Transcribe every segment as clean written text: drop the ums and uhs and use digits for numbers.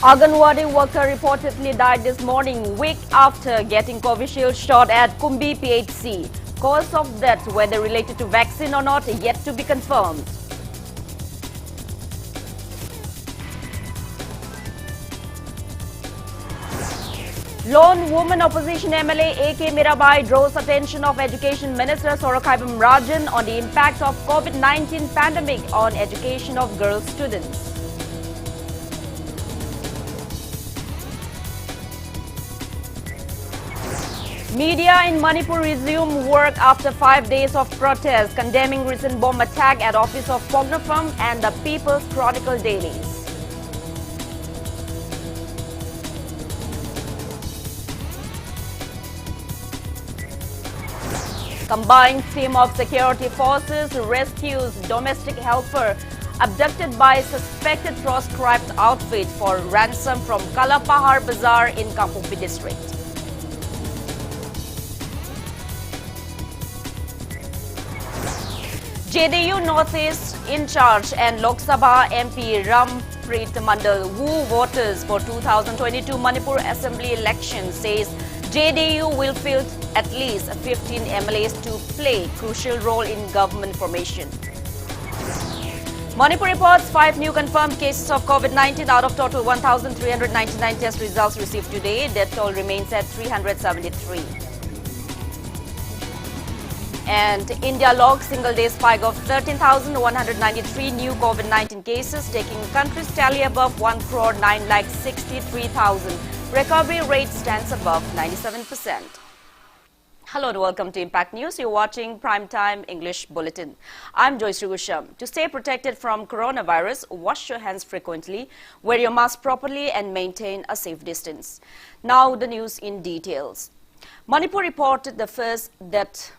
Anganwadi worker reportedly died this morning, week after getting Covishield shot at Kumbi PHC. Cause of death, whether related to vaccine or not, yet to be confirmed. Lone woman opposition MLA A.K. Mirabai draws attention of Education Minister Sorokhaibam Rajan on the impact of COVID-19 pandemic on education of girl students. Media in Manipur resume work after 5 days of protest, condemning recent bomb attack at office of Pognafam and the People's Chronicle dailies. Combined team of security forces rescues domestic helper abducted by suspected proscribed outfit for ransom from Kalapahar Bazaar in Kangpokpi district. JDU Northeast in charge and Lok Sabha MP Rampreet Mandal woo voters for 2022 Manipur Assembly election says JDU will field at least 15 MLAs to play crucial role in government formation. Manipur reports 5 new confirmed cases of COVID-19 out of total 1,399 test results received today. Death toll remains at 373. And India logged single-day spike of 13,193 new COVID-19 cases, taking the country's tally above 1,963,000. Recovery rate stands above 97%. Hello and welcome to Impact News. You're watching Primetime English Bulletin. I'm JOYSHREE. To stay protected from coronavirus, wash your hands frequently, wear your mask properly and maintain a safe distance. Now the news in details. Manipur reported the first death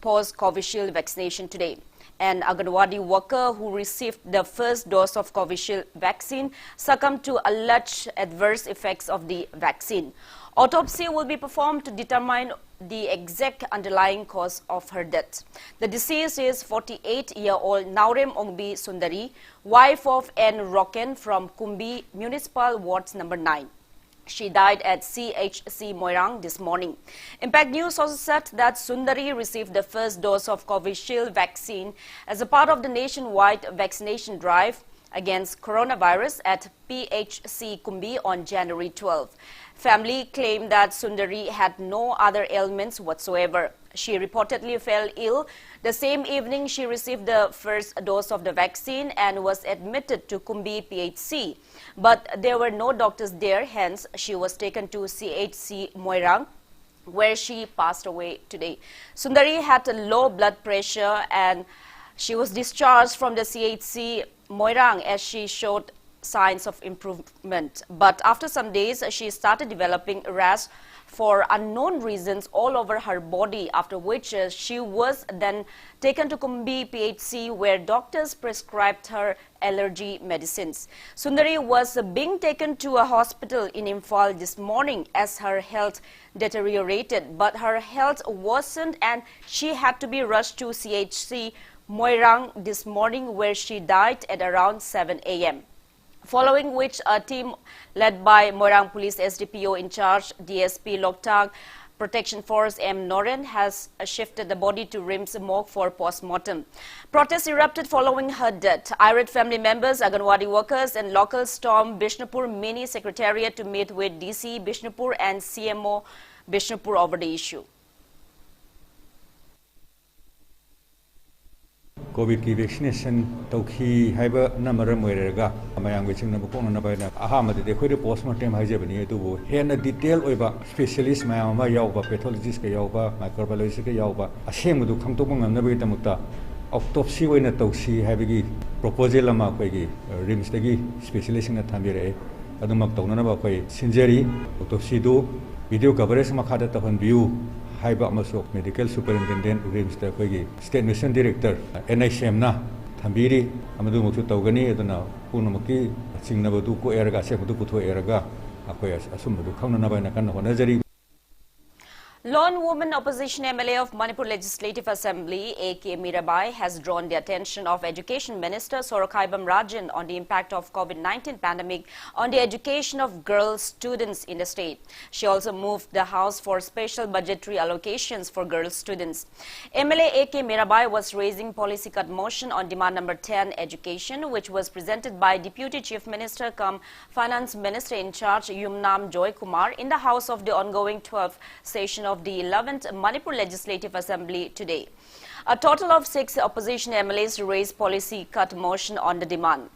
post-Covishield vaccination today. An Anganwadi worker who received the first dose of Covishield vaccine succumbed to alleged adverse effects of the vaccine. Autopsy will be performed to determine the exact underlying cause of her death. The deceased is 48-year-old Naurem Ongbi Sundari, wife of N. Roken from Kumbi Municipal Ward Number 9. She died at CHC Moirang this morning. Impact News also said that Sundari received the first dose of Covishield vaccine as a part of the nationwide vaccination drive against coronavirus at PHC Kumbi on January 12. Family claimed that Sundari had no other ailments whatsoever. She reportedly fell ill the same evening she received the first dose of the vaccine and was admitted to Kumbi PHC. But there were no doctors there, hence she was taken to CHC Moirang, where she passed away today. Sundari had a low blood pressure and she was discharged from the CHC Moirang as she showed signs of improvement. But after some days, she started developing rash for unknown reasons all over her body, after which she was then taken to Kumbi PHC where doctors prescribed her allergy medicines. Sundari was being taken to a hospital in Imphal this morning as her health deteriorated, but her health worsened and she had to be rushed to CHC Moirang this morning where she died at around 7 a.m. Following which, a team led by Moirang Police SDPO in charge, DSP Loktang Protection Force M. Noren has shifted the body to RIMS morgue for post-mortem. Protests erupted following her death. Irate family members, Anganwadi workers and locals stormed Bishnupur Mini Secretariat to meet with DC Bishnupur and CMO Bishnupur over the issue. COVID ki vaccination tauki haiba namara moirega amayang weching na bukong na bayna ahamade de khoi postmortem haije bani tu bo hen detail oiba specialist mayam ma yauba pathologist ka yauba microbiologist ka yauba asem du khangtok ngam na bai tamukta autopsy oina tausi haibagi proposal ama koi gi rims dagi specialist na thambire adumak tawna na ba koi sinjeri autopsy do video coverage ma khada tahon view Haiba Masok Medical Superintendent Rims the Kogi State Mission Director NICM na Thambiri Amadu Mutu Togani Adana Punamaki Singnabadu Ko Erga Seputu Putu Erga Akoyas Asumudu Kaunabana Kana Nazari. Lone woman opposition MLA of Manipur Legislative Assembly, A.K. Mirabai, has drawn the attention of Education Minister Sorokhaibam Rajan on the impact of COVID-19 pandemic on the education of girl students in the state. She also moved the House for special budgetary allocations for girl students. MLA A.K. Mirabai was raising policy cut motion on demand number 10, education, which was presented by Deputy Chief Minister cum Finance Minister in charge Yumnam Joy Kumar in the House of the ongoing 12th session of the 11th Manipur Legislative Assembly today. A total of 6 opposition MLAs raised policy cut motion on the demand.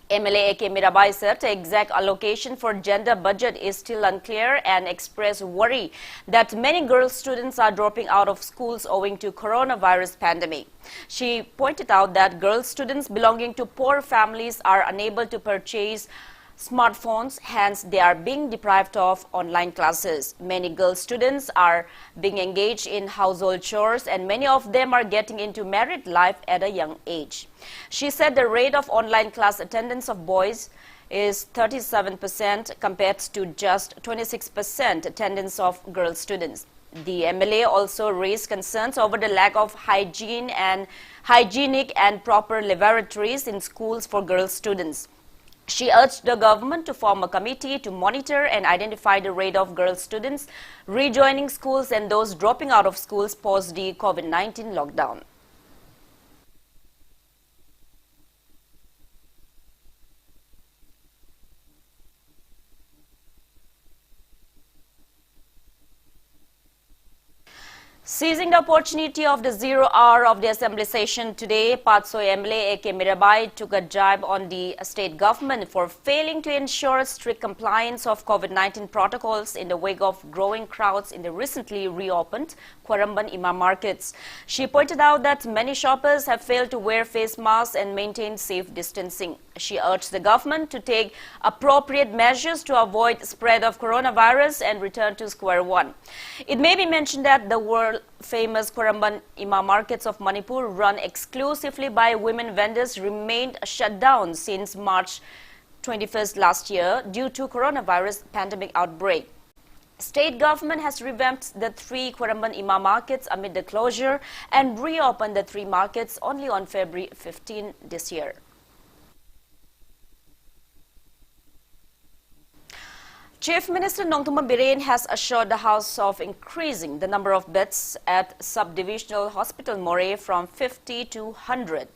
MLA A.K. Mirabai said the exact allocation for gender budget is still unclear and expressed worry that many girl students are dropping out of schools owing to coronavirus pandemic. She pointed out that girl students belonging to poor families are unable to purchase smartphones, hence they are being deprived of online classes. Many girl students are being engaged in household chores and many of them are getting into married life at a young age. She said the rate of online class attendance of boys is 37% compared to just 26% attendance of girl students. The MLA also raised concerns over the lack of hygienic and proper lavatories in schools for girl students. She urged the government to form a committee to monitor and identify the rate of girl students rejoining schools and those dropping out of schools post the COVID-19 lockdown. Seizing the opportunity of the 0 hour of the assembly session today, Patsoy MLA A.K. Mirabai took a jibe on the state government for failing to ensure strict compliance of COVID-19 protocols in the wake of growing crowds in the recently reopened Kwaramban Ima markets. She pointed out that many shoppers have failed to wear face masks and maintain safe distancing. She urged the government to take appropriate measures to avoid spread of coronavirus and return to square one. It may be mentioned that the world-famous Kwaramban Ima markets of Manipur, run exclusively by women vendors, remained shut down since March 21st last year due to coronavirus pandemic outbreak. State government has revamped the 3 Kwaramban Ima markets amid the closure and reopened the 3 markets only on February 15 this year. Chief Minister Nongtuma Biren has assured the House of increasing the number of beds at Subdivisional Hospital More from 50 to 100.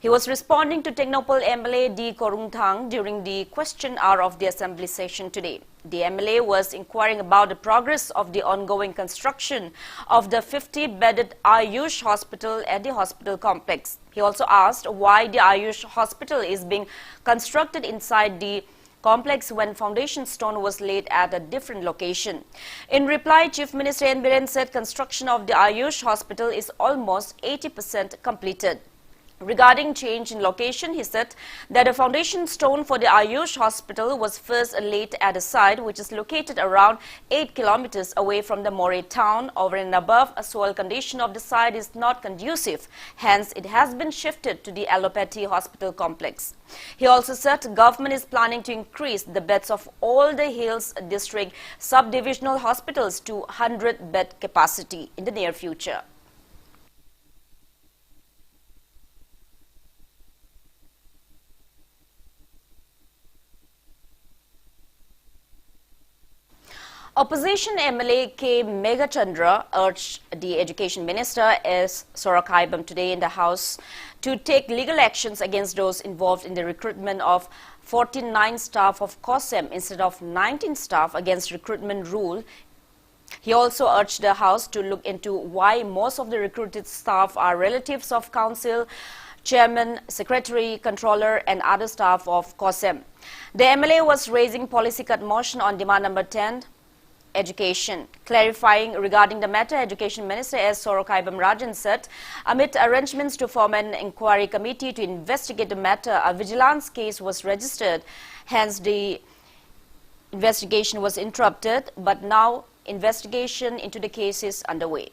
He was responding to Technopol MLA D. Korungthang during the question hour of the assembly session today. The MLA was inquiring about the progress of the ongoing construction of the 50-bedded Ayush hospital at the hospital complex. He also asked why the Ayush hospital is being constructed inside the complex when foundation stone was laid at a different location. In reply, Chief Minister N. Biren said construction of the Ayush hospital is almost 80% completed. Regarding change in location, he said that a foundation stone for the Ayush hospital was first laid at a site which is located around 8 kilometers away from the More town. Over and above, a soil condition of the site is not conducive. Hence, it has been shifted to the allopathy hospital complex. He also said government is planning to increase the beds of all the Hills District subdivisional hospitals to 100-bed capacity in the near future. Opposition MLA K. Megachandra urged the Education Minister S. Sorokhaibam today in the House to take legal actions against those involved in the recruitment of 49 staff of COSEM instead of 19 staff against recruitment rule. He also urged the House to look into why most of the recruited staff are relatives of Council, Chairman, Secretary, Controller and other staff of COSEM. The MLA was raising policy cut motion on demand number 10, education. Clarifying regarding the matter, Education Minister S. Sorokhaibam Rajan said, amid arrangements to form an inquiry committee to investigate the matter, a vigilance case was registered. Hence, the investigation was interrupted, but now investigation into the case is underway.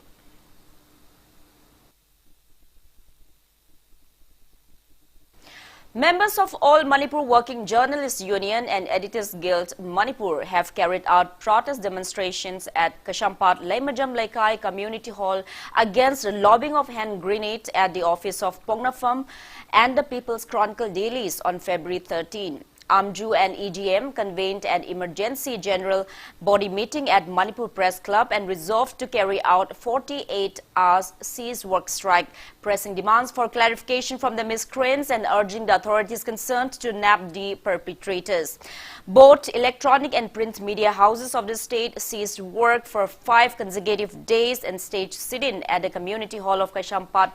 Members of All Manipur Working Journalists Union and Editors Guild Manipur have carried out protest demonstrations at Kashampat Laimajam Laikai Community Hall against the lobbing of hand grenades at the office of Pongnafam and the People's Chronicle dailies on February 13. AMJU and EGM convened an emergency general body meeting at Manipur Press Club and resolved to carry out 48 hours cease work strike, pressing demands for clarification from the miscreants and urging the authorities concerned to nab the perpetrators. Both electronic and print media houses of the state ceased work for 5 consecutive days and staged sit-in at the community hall of Kashampat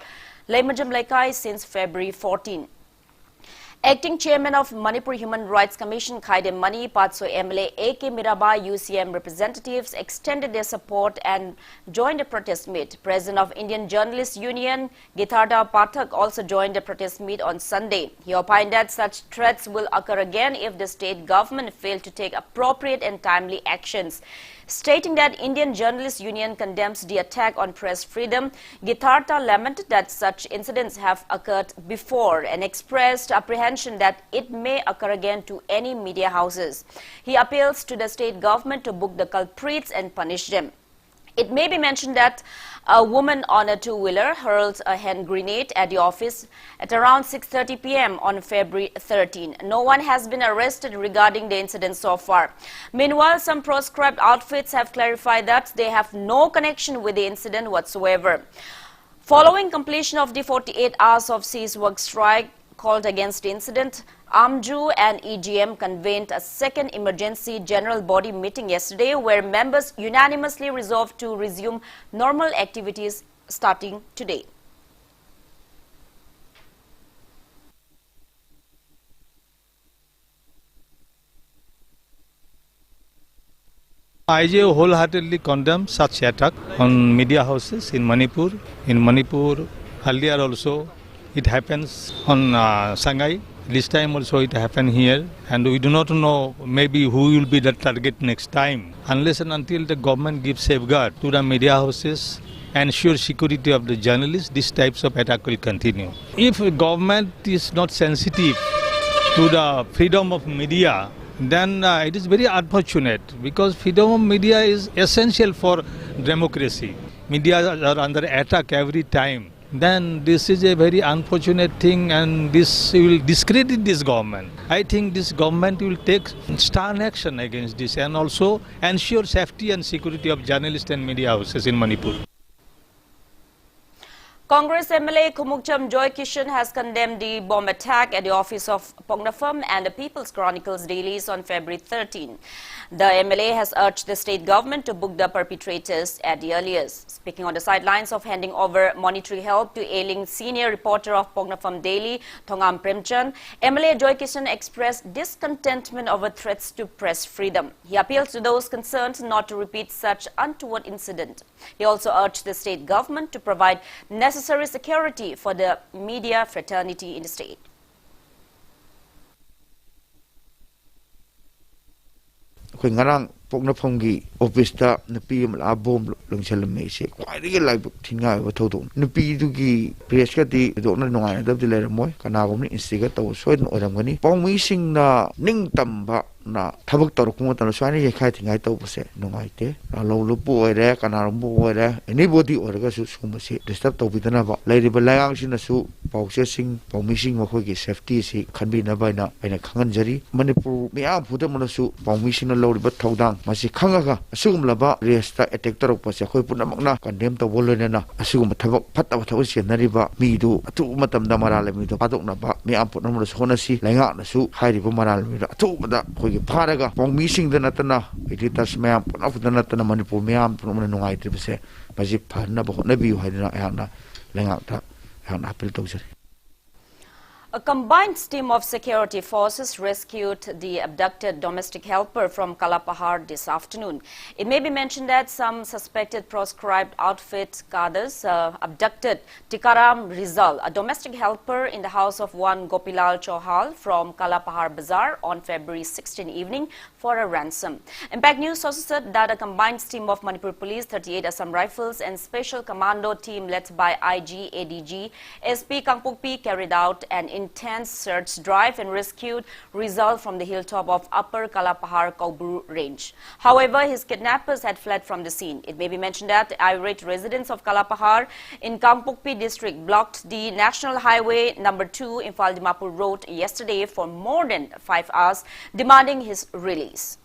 Laimajam Laikai since February 14. Acting Chairman of Manipur Human Rights Commission Khaidem Mani, Patso MLA A.K. Mirabai UCM representatives extended their support and joined the protest meet. President of Indian Journalists Union Githarda Pathak also joined the protest meet on Sunday. He opined that such threats will occur again if the state government failed to take appropriate and timely actions. Stating that Indian Journalists Union condemns the attack on press freedom, Githarda lamented that such incidents have occurred before and expressed apprehension that it may occur again to any media houses. He appeals to the state government to book the culprits and punish them. It may be mentioned that a woman on a two-wheeler hurled a hand grenade at the office at around 6:30 p.m. on February 13. No one has been arrested regarding the incident so far. Meanwhile, some proscribed outfits have clarified that they have no connection with the incident whatsoever. Following completion of the 48 hours of cease work strike called against the incident, AMJU and EGM convened a second emergency general body meeting yesterday where members unanimously resolved to resume normal activities starting today. IJO wholeheartedly condemns such attack on media houses in Manipur. Earlier also, it happens on Shanghai. This time also it happened here, and we do not know maybe who will be the target next time. Unless and until the government gives safeguard to the media houses, ensure security of the journalists, these types of attack will continue. If the government is not sensitive to the freedom of media, then it is very unfortunate, because freedom of media is essential for democracy. Media are under attack every time. Then this is a very unfortunate thing, and this will discredit this government. I think this government will take stern action against this and also ensure safety and security of journalists and media houses in Manipur. Congress MLA Kumukcham Joy Kishan has condemned the bomb attack at the office of Pongnafam and the People's Chronicles dailies on February 13. The MLA has urged the state government to book the perpetrators at the earliest. Speaking on the sidelines of handing over monetary help to ailing senior reporter of Pongnafam Daily, Thongam Premchand, MLA Joy Kishan expressed discontentment over threats to press freedom. He appealed to those concerned not to repeat such untoward incident. He also urged the state government to provide necessary security for the media fraternity in the state. Pongnafamgi office ta napi amla bom lungchalam se kwai live thinga wa thodon napi du gi press ka ti do na ngai da le moy kana gom ni instigate to soin oram gani pongmi sing na ning tamba na thabak tor ku ta swani ye khai thingai to se ngai te lo lu pu ore kana rom pu ore anybody or ga su sum se disturb to bidana ba lai riba layang sin su processing pongmi sing ma khoi gi safety si khanbi na ba na aina khangan jari Manipur mya phuda mana su pongmi sing na lo riba thodang masi khangaga asugumlaba resta attack torok pa se khoi punamakna condemn to bolena asugum thabak phatta thaw senariba mi du atu matam da maral mi do padok na ba mi am putnam so na si lainga na su khairiba maral mi atu da khoi pharaga pongmi sing da natana editors me am putna putna natana Manipur me am putna nungai tri se baji pharna ba na bi haidina ayana lainga ta ayana apel to jare. A combined team of security forces rescued the abducted domestic helper from Kalapahar this afternoon. It may be mentioned that some suspected proscribed outfit cadres abducted Tikaram Rizal, a domestic helper in the house of one Gopilal Chauhal from Kalapahar Bazaar on February 16 evening for a ransom. Impact News also said that a combined team of Manipur Police, 38 Assam Rifles and Special Commando team led by IG, ADG, SP Kangpokpi carried out an intense search drive and rescued Rizal from the hilltop of Upper Kalapahar Kauburu range. However, his kidnappers had fled from the scene. It may be mentioned that irate residents of Kalapahar in Kangpokpi district blocked the National Highway number 2 Imphal Dimapur Road yesterday for more than 5 hours, demanding his release.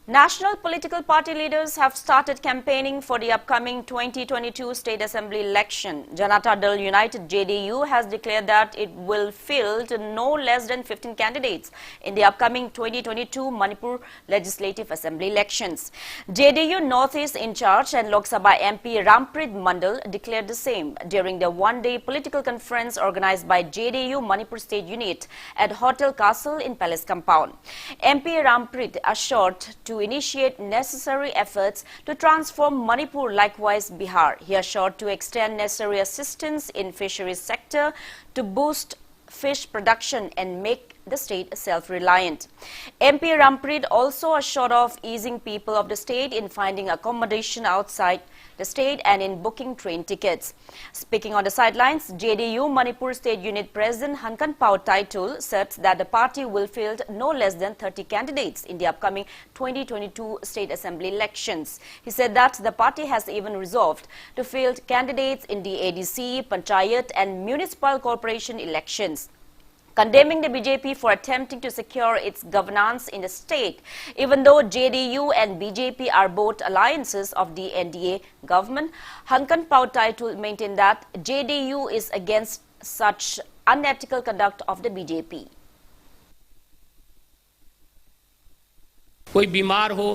National political party leaders have started campaigning for the upcoming 2022 State Assembly election. Janata Dal United JDU has declared that it will field no less than 15 candidates in the upcoming 2022 Manipur Legislative Assembly elections. JDU Northeast in charge and Lok Sabha MP Ramprit Mandal declared the same during the one-day political conference organized by JDU Manipur State Unit at Hotel Castle in Palace Compound. MP Ramprit assured to initiate necessary efforts to transform Manipur, likewise Bihar. He assured to extend necessary assistance in fisheries sector to boost fish production and make the state self-reliant. MP Ramprit also assured of easing people of the state in finding accommodation outside the state and in booking train tickets. Speaking on the sidelines, JDU Manipur State Unit President Hankan Pao Taitul said that the party will field no less than 30 candidates in the upcoming 2022 State Assembly elections. He said that the party has even resolved to field candidates in the ADC, Panchayat and Municipal Corporation elections, condemning the BJP for attempting to secure its governance in the state, even though JDU and BJP are both alliances of the NDA government. Hankan Pao Taitul maintained that JDU is against such unethical conduct of the BJP. कोई बीमार हो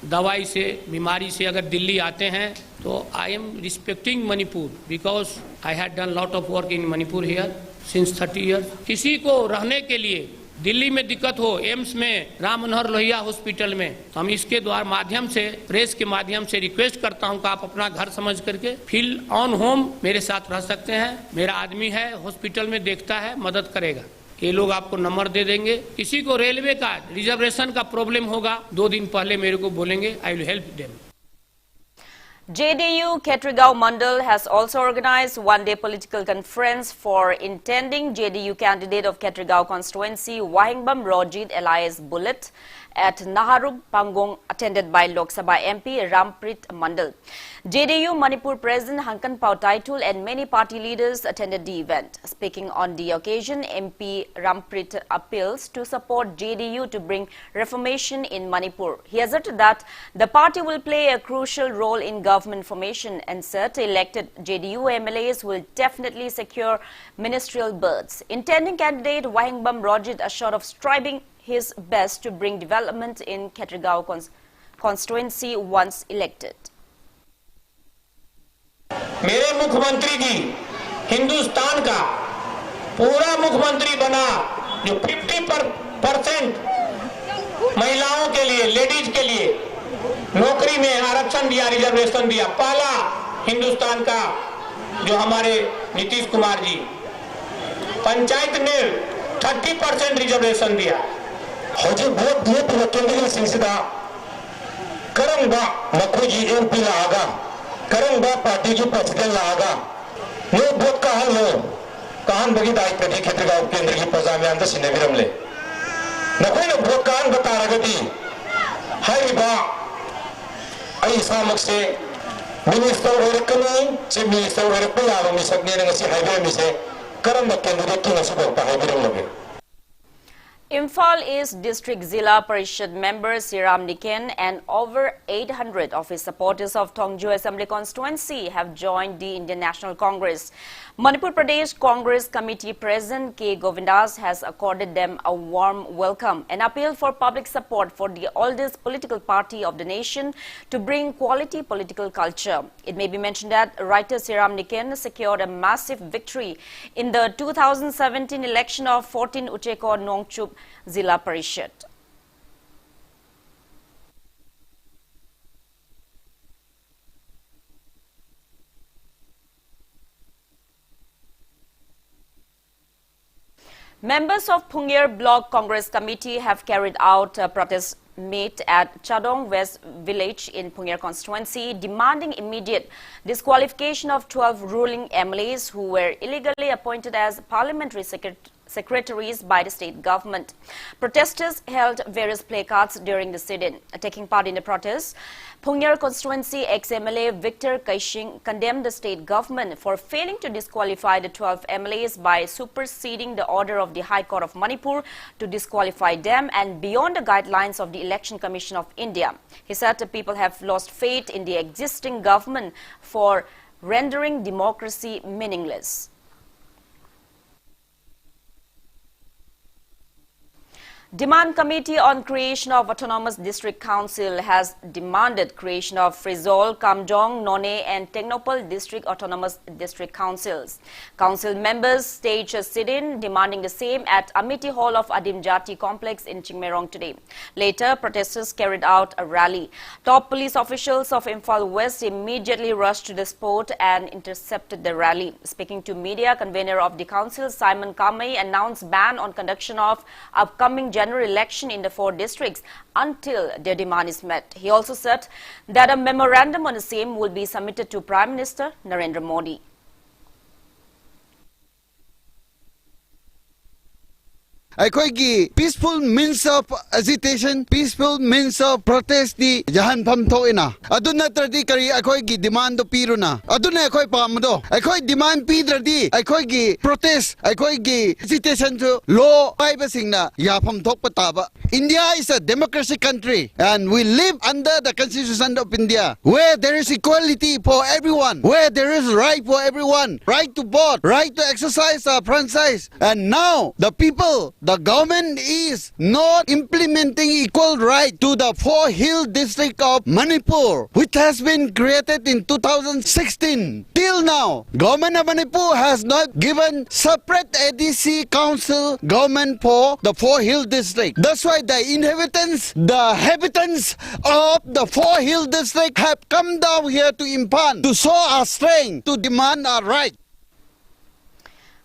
दवाई से बीमारी से अगर दिल्ली आते हैं तो I am respecting Manipur because I had done lot of work in Manipur here since 30 years. किसी को रहने के लिए दिल्ली में दिक्कत हो एम्स में राम मनोहर लोहिया हॉस्पिटल में, तो हम इसके द्वारा माध्यम से प्रेस के माध्यम से रिक्वेस्ट करता हूं कि आप अपना घर समझ करके फील ऑन होम मेरे साथ रह सकते हैं. मेरा आदमी है हॉस्पिटल में, देखता है, मदद करेगा. ये लोग आपको नंबर दे देंगे. किसी को रेलवे का रिजर्वेशन का प्रॉब्लम होगा 2 दिन पहले मेरे को बोलेंगे, I will help them. JDU Ketrigao Mandal has also organized one-day political conference for intending JDU candidate of Ketrigao constituency Wahingbam Rojit alias Bullet at Naharub Pangong, attended by Lok Sabha MP Ramprit Mandal. JDU Manipur President Hankan Pao Taitul and many party leaders attended the event. Speaking on the occasion, MP Ramprit appeals to support JDU to bring reformation in Manipur. He asserted that the party will play a crucial role in government formation and said elected JDU MLAs will definitely secure ministerial berths. Intending candidate Wahingbam Rojit assured of striving his best to bring development in Ketrigao constituency once elected. मेरे मुख्यमंत्री जी हिंदुस्तान का पूरा मुख्यमंत्री बना, जो 50% महिलाओं के लिए, लेडीज के लिए नौकरी में आरक्षण दिया, रिजर्वेशन दिया, पहला हिंदुस्तान का जो हमारे नीतीश कुमार जी. पंचायत में 30% रिजर्वेशन दिया. हजू वोट दिए केंद्रीय सिंसिदा करंबा मखुजी एमपी लागा करंबा पार्टी की प्रेसिडेंट लागा नो वोट का हल लो काहन बगी दायित्व दी खेत्रगांव केंद्र की प्रजा में अंदर सिने विरमले नकोई न वोट काहन बता रगती हरी बा आई सामक से मिनिस्टर वेरकनी चे मिनिस्टर वेरकनी आलो मिसकने ने ngasi हाईवे में से करंबा केंद्र की नसुब पर हाईवे लगे. Imphal East District Zilla Parishad member Siram Niken and over 800 of his supporters of Tongju Assembly constituency have joined the Indian National Congress. Manipur Pradesh Congress Committee President K. Govindas has accorded them a warm welcome and appealed for public support for the oldest political party of the nation to bring quality political culture. It may be mentioned that writer Siram Niken secured a massive victory in the 2017 election of 14 Ucheko Nongchup Zilla Parishad. Members of Phungyer Block Congress Committee have carried out a protest meet at Chadong West village in Phungyer constituency, demanding immediate disqualification of 12 ruling MLAs who were illegally appointed as parliamentary secretaries by the state government. Protesters held various placards during the sit-in. Taking part in the protest, Phungyer constituency ex-MLA Victor Kaishing condemned the state government for failing to disqualify the 12 MLAs by superseding the order of the High Court of Manipur to disqualify them and beyond the guidelines of the Election Commission of India. He said the people have lost faith in the existing government for rendering democracy meaningless. Demand Committee on Creation of Autonomous District Council has demanded creation of Frizol, Kamjong, None and Technopol District Autonomous District Councils. Council members staged a sit-in demanding the same at Amity Hall of Adim Jati Complex in Chingmerong today. Later, protesters carried out a rally. Top police officials of Imphal West immediately rushed to the spot and intercepted the rally. Speaking to media, convener of the council, Simon Kamei, announced ban on conduction of upcoming general election in the 4 districts until their demand is met. He also said that a memorandum on the same will be submitted to Prime Minister Narendra Modi. Aikoigi peaceful means of agitation, peaceful means of protest di jahan pamto ina. Aduna tradi kari aikoigi demand do piruna. Aduna akoi pamdo. Akoi demand pidradi. Aikoigi protest, aikoigi agitation to law singna ya pamtok pataba. India is a democracy country and we live under the constitution of India where there is equality for everyone, where there is right for everyone, right to vote, right to exercise our franchise. And now the people, the government is not implementing equal right to the 4 Hill district of Manipur, which has been created in 2016. Till now, government of Manipur has not given separate ADC council government for the 4 Hill district. That's why the inhabitants of the 4 Hill district have come down here to Impan to show our strength, to demand our right.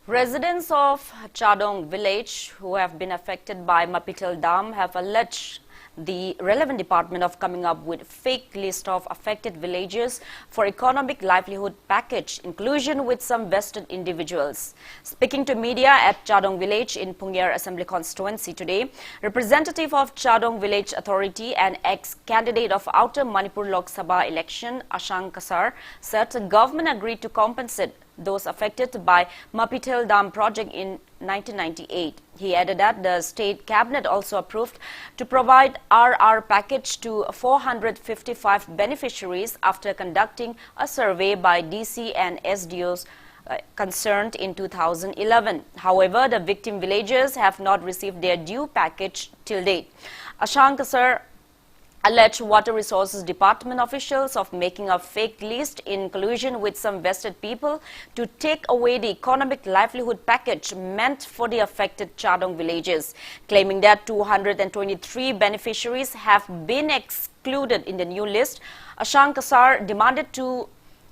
Residents of Chadong village who have been affected by Mapitel Dam have alleged the relevant department of coming up with fake list of affected villages for economic livelihood package inclusion with some vested individuals. Speaking to media at Chadong village in Phungyer Assembly constituency today, representative of Chadong village authority and ex-candidate of Outer Manipur Lok Sabha election Ashang Kasar said the government agreed to compensate those affected by Mapitel Dam project in 1998. He added that the state cabinet also approved to provide RR package to 455 beneficiaries after conducting a survey by DC and SDOs concerned in 2011. However, the victim villages have not received their due package till date. Ashang Kasar alleged Water Resources Department officials of making a fake list in collusion with some vested people to take away the economic livelihood package meant for the affected Chadong villages, claiming that 223 beneficiaries have been excluded in the new list. Ashang Kasar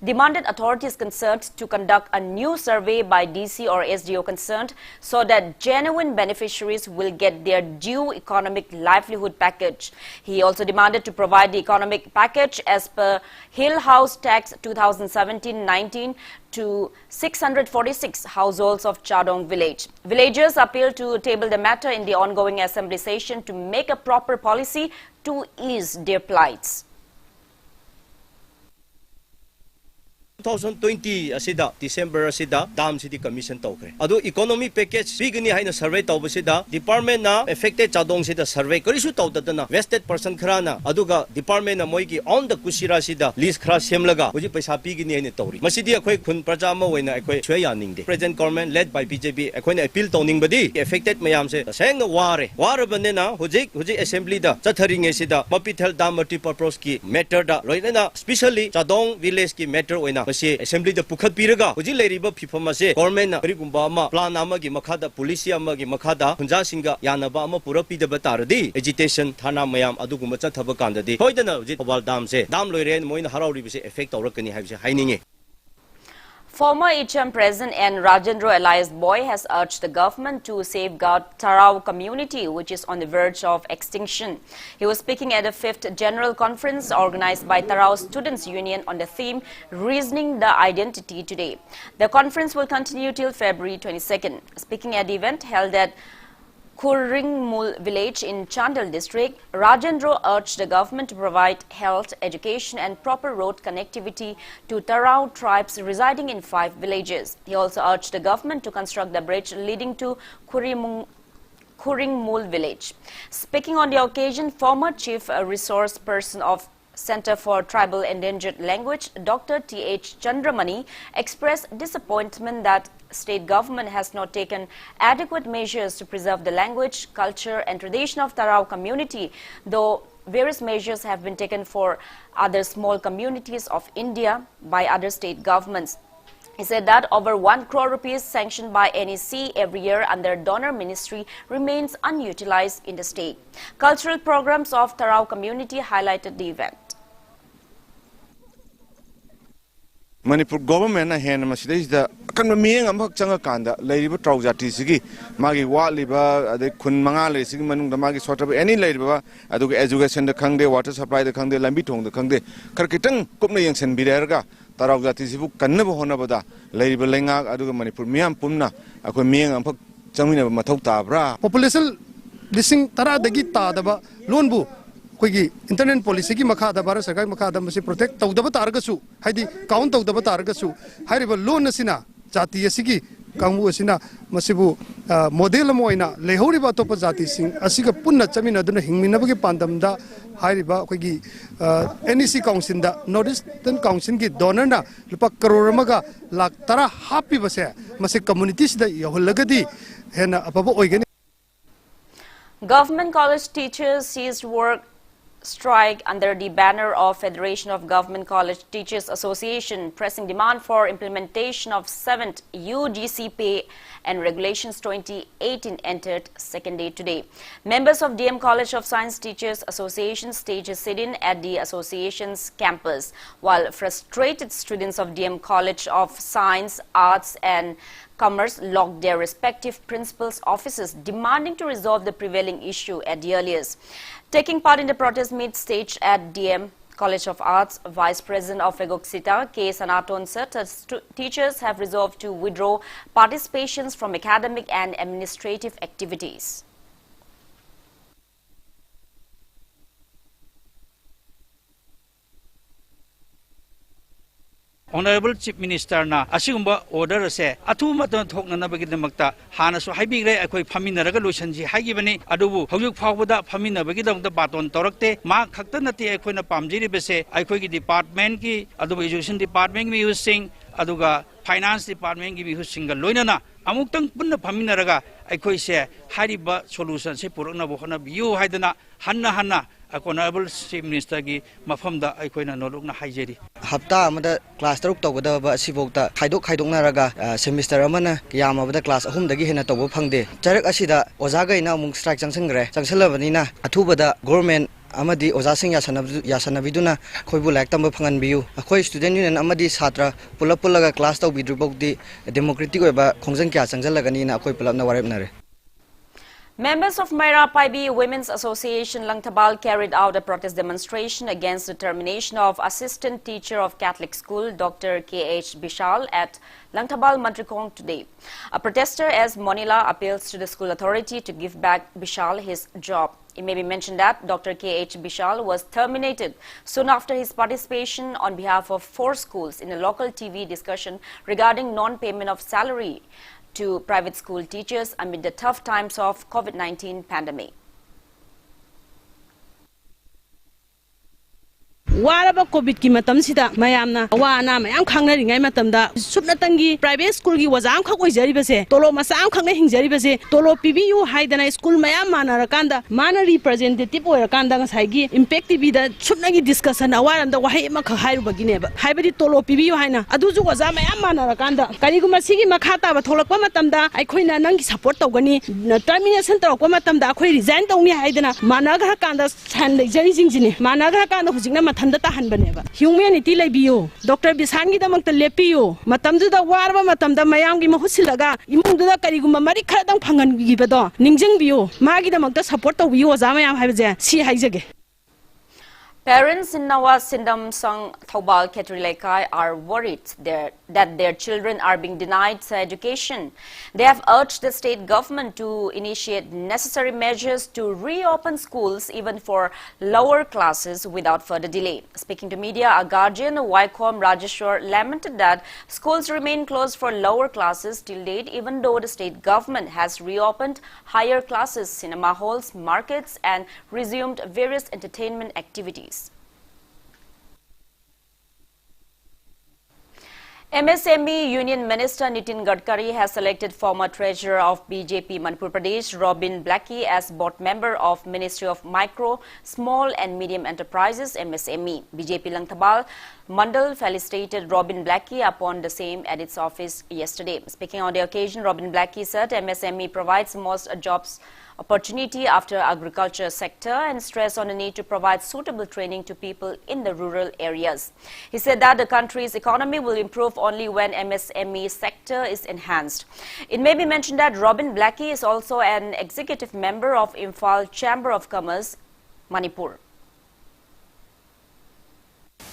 demanded authorities concerned to conduct a new survey by DC or SDO concerned so that genuine beneficiaries will get their due economic livelihood package. He also demanded to provide the economic package as per Hill House Tax 2017-19 to 646 households of Chadong village. Villagers appealed to table the matter in the ongoing assembly session to make a proper policy to ease their plights. 2020 asida December asida dam city commission tawkre adu economy package bigni haina survey tawbasida department na affected Chadong sida survey karisu tawdadana vested person khrana aduga department na moigi on the kusira sida list khra semlaga hoji paisa pigni haina tawri masidi akhoi khun praja ma hoina akhoi chhoya ningde present government led by BJP akhoi appeal tawning badi affected mayam se seng ware na hoji assembly da chatharinge sida Mapitel dam multi-purpose ki matter da roina especially Chadong village ki matter hoina assembly the pukhat piraga hoji leiriba phifama se government na rigumba ma plan amagi makhada police amagi makhada hunja singa yanaba ama purapi da bataradi agitation thana mayam aduguma chathaba kandadi hoidana hoji obal dam se dam loire moina harauri bise effect aurakani haibse haininge. Former USHAM President and Rajendra Elias Boy has urged the government to safeguard Tarau community, which is on the verge of extinction. He was speaking at the 5th General Conference organized by Tarau Students Union on the theme Reasoning the Identity today. The conference will continue till February 22nd. Speaking at the event held at Kuringmul village in Chandal district, Rajendra urged the government to provide health, education and proper road connectivity to Tarau tribes residing in 5 villages. He also urged the government to construct the bridge leading to Kuringmul village. Speaking on the occasion, former Chief Resource Person of Center for Tribal Endangered Language, Dr. T.H. Chandramani, expressed disappointment that state government has not taken adequate measures to preserve the language, culture and tradition of Tarau community, though various measures have been taken for other small communities of India by other state governments. He said that over 1 crore rupees sanctioned by NEC every year under donor ministry remains unutilized in the state. Cultural programs of Tarau community highlighted the event. Manipur government na hen masida is the kan miyeng ambak changa kanda laiba traujati sigi magi wa liba ade kun manga le sigi manung da magi sota any laiba adu education da khangde water supply da khangde lambi thong da khangde karkitang kupna yang sen birerga taraujati sibu kanna bo hona bada laiba lenga adu Manipur miyam pumna akoi miyeng ambak changmina mathau ta bra population lising tara dagi ta da ba lonbu internet policy ki makha da Bharat Sarkar makha da masi protect tawdaba targasu haidi count tawdaba targasu hairiba loan asina jati asigi kangmu asina masibu model moina lehoriba topa jati sing asiga punna chamina duna hingminabagi pandamda hairiba koigi NEC council da Northeastern council ki donor na lupa crore maga lakh tara happy base masi communities da yahulagadi hena apabo oigani. Government college teachers ceased work strike under the banner of Federation of Government College Teachers Association, pressing demand for implementation of 7th UGC pay and regulations 2018 entered second day today. Members of DM College of Science Teachers Association staged a sit-in at the association's campus, while frustrated students of DM College of Science, Arts and Commerce locked their respective principals' offices, demanding to resolve the prevailing issue at the earliest. Taking part in the protest meet staged at DM College of Arts, Vice President of Egoksita, K. Sanaton said teachers have resolved to withdraw participations from academic and administrative activities. Honorable Chief Minister na asigumba order se atu maton thokna na bagi damakta hana so haibigre akoi phamina raga losanji haigibani adubu haujuk phawbada phamina bagi damta baton torakte ma khakta nati akoina pamjiri bese akoi gi department ki adubu education department mi using aduga finance department ki bi husinga loinana amuktang punna phamina raga akoi se hariba solution se purukna bohna biu haidana hanna Honorable Chief Minister ki mafamda aikoina nolokna haijeri hafta amada class 3 tawgada asibokta khaidokna raga semester amana yamabada class 3 dagi hena tawbo phangde charak asida oja gaina amung strike changsalabani na athubada government amadi oja sing yasanabiduna khoibu laik tamba phangan biu akhoi student union amadi chhatra pulaga class taw bidrubokdi democratic oba khongjang kya changjalagani na akhoi pulapna warepnare. Members of Maira Paibi Women's Association Langtabal carried out a protest demonstration against the termination of Assistant Teacher of Catholic School Dr. K.H. Bishal at Langtabal Mantrikong today. A protester as Monila appeals to the school authority to give back Bishal his job. It may be mentioned that Dr. K.H. Bishal was terminated soon after his participation on behalf of 4 schools in a local TV discussion regarding non-payment of salary to private school teachers amid the tough times of COVID-19 pandemic. Waraba COVID ki matam sida mayamna wana mayam khangna ringai matamda supna tangi private school gi wajam khak oijari base tolo masam khangna hingjari base tolo PBU haidana school mayam mana rakanda mana representative oira kanda ngasai gi impact TV da supna gi discussion awaram da wahai ma kha hairu bagine ba haibadi tolo PBU haina adu ju wajam mayam mana rakanda kari guma sigi makhata ba tholakpa matamda ai khoina nangi support tawgani termination tawkpa matamda khoi resign tawni haidana mana gra kanda san lejari jingjini mana gra kanda hujingna mathan matamda tahanbaneba humanity lebiyo Dr. Bisangi da makta lepiyo matamdu da warba matamda mayam gi mahusilaga imungdu da kariguma mari kharadang phangan gi bedo ningjing biyo magi da makta support to biyo za mayam haibe si haijage. Parents in Nawa Sindam Sang Thobal Ketrilaikai are worried that their children are being denied education. They have urged the state government to initiate necessary measures to reopen schools even for lower classes without further delay. Speaking to media, a guardian, Waikom Rajeshwar, lamented that schools remain closed for lower classes till date, even though the state government has reopened higher classes, cinema halls, markets, and resumed various entertainment activities. MSME Union Minister Nitin Gadkari has selected former Treasurer of BJP Manipur Pradesh Robin Blackie as board member of Ministry of Micro, Small and Medium Enterprises MSME. BJP Langthabal Mandal felicitated Robin Blackie upon the same at its office yesterday. Speaking on the occasion, Robin Blackie said MSME provides most jobs opportunity after agriculture sector and stressed on the need to provide suitable training to people in the rural areas. He said that the country's economy will improve only when MSME sector is enhanced. It may be mentioned that Robin Blackie is also an executive member of Imphal Chamber of Commerce, Manipur.